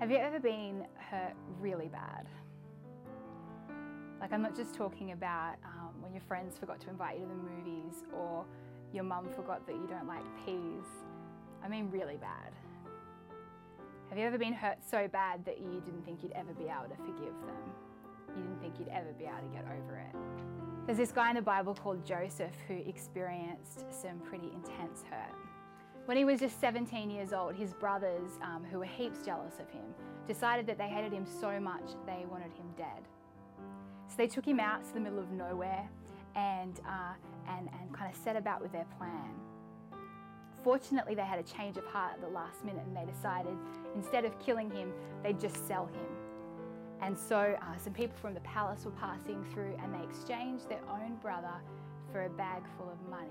Have you ever been hurt really bad? Like, I'm not just talking about when your friends forgot to invite you to the movies or your mum forgot that you don't like peas. I mean really bad. Have you ever been hurt so bad that you didn't think you'd ever be able to forgive them? You didn't think you'd ever be able to get over it? There's this guy in the Bible called Joseph who experienced some pretty intense hurt. When he was just 17 years old, his brothers, who were heaps jealous of him, decided that they hated him so much they wanted him dead. So they took him out to the middle of nowhere and kind of set about with their plan. Fortunately, they had a change of heart at the last minute and they decided instead of killing him, they'd just sell him. And so some people from the palace were passing through and they exchanged their own brother for a bag full of money.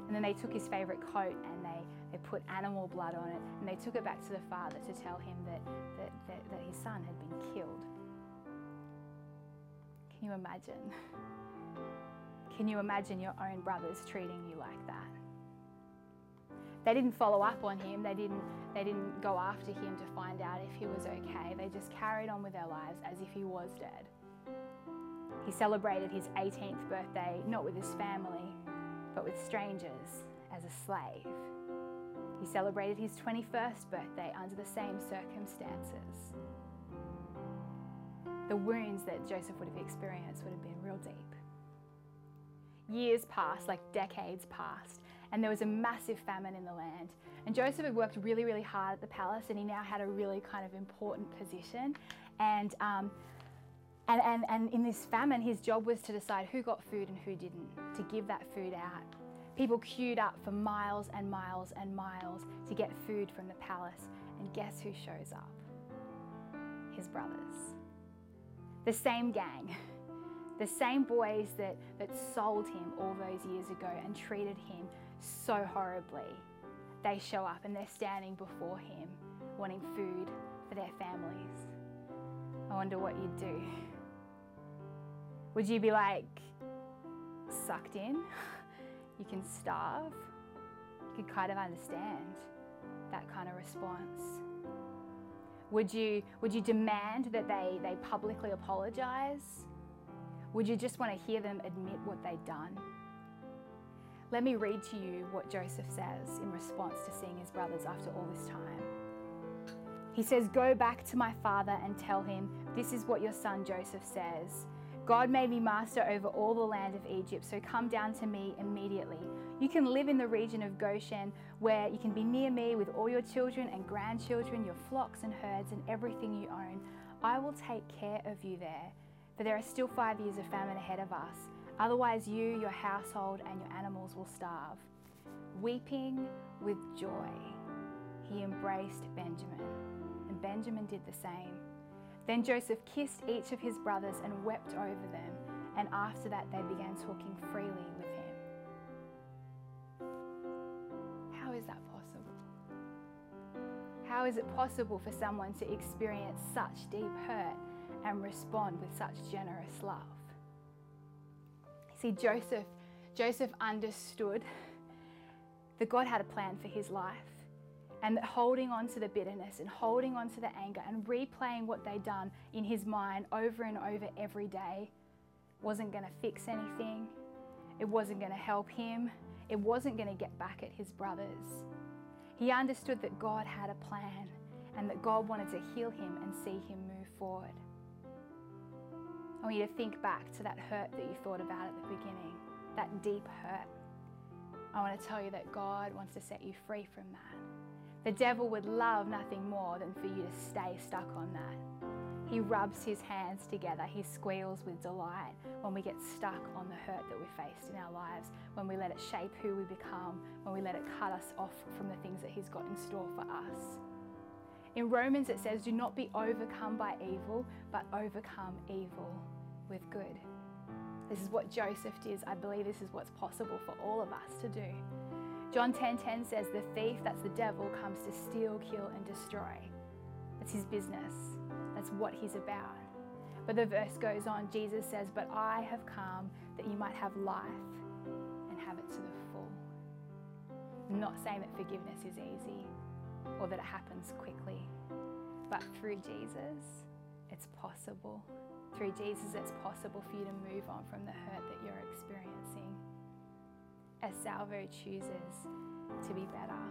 And then they took his favourite coat and they put animal blood on it and they took it back to the father to tell him that his son had been killed. Can you imagine? Can you imagine your own brothers treating you like that? They didn't follow up on him. They didn't go after him to find out if he was okay. They just carried on with their lives as if he was dead. He celebrated his 18th birthday, not with his family, but with strangers as a slave. He celebrated his 21st birthday under the same circumstances. The wounds that Joseph would have experienced would have been real deep. Years passed, like decades passed, and there was a massive famine in the land. And Joseph had worked really, really hard at the palace, and he now had a really kind of important position. And in this famine, his job was to decide who got food and who didn't, to give that food out. People queued up for miles and miles and miles to get food from the palace. And guess who shows up? His brothers. The same gang. The same boys that sold him all those years ago and treated him so horribly. They show up and they're standing before him wanting food for their families. I wonder what you'd do. Would you be like, sucked in? You can starve? You could kind of understand that kind of response. Would you demand that they publicly apologise? Would you just want to hear them admit what they'd done? Let me read to you what Joseph says in response to seeing his brothers after all this time. He says, "Go back to my father and tell him, this is what your son Joseph says. God made me master over all the land of Egypt, so come down to me immediately. You can live in the region of Goshen, where you can be near me with all your children and grandchildren, your flocks and herds and everything you own. I will take care of you there. For there are still 5 years of famine ahead of us. Otherwise you, your household, and your animals will starve." Weeping with joy, he embraced Benjamin, and Benjamin did the same. Then Joseph kissed each of his brothers and wept over them, and after that they began talking freely with him. How is that possible? How is it possible for someone to experience such deep hurt and respond with such generous love? See, Joseph understood that God had a plan for his life, and that holding on to the bitterness and holding on to the anger and replaying what they'd done in his mind over and over every day wasn't going to fix anything. It wasn't going to help him. It wasn't going to get back at his brothers. He understood that God had a plan and that God wanted to heal him and see him move forward. I want you to think back to that hurt that you thought about at the beginning, that deep hurt. I want to tell you that God wants to set you free from that. The devil would love nothing more than for you to stay stuck on that. He rubs his hands together. He squeals with delight when we get stuck on the hurt that we faced in our lives, when we let it shape who we become, when we let it cut us off from the things that he's got in store for us. In Romans it says, "Do not be overcome by evil, but overcome evil with good." This is what Joseph did. I believe this is what's possible for all of us to do. John 10:10 says, "The thief," that's the devil, "comes to steal, kill and destroy." That's his business. That's what he's about. But the verse goes on, Jesus says, "But I have come that you might have life and have it to the full." I'm not saying that forgiveness is easy. or that it happens quickly. But through Jesus, it's possible. Through Jesus, it's possible for you to move on from the hurt that you're experiencing as Salvo chooses to be better.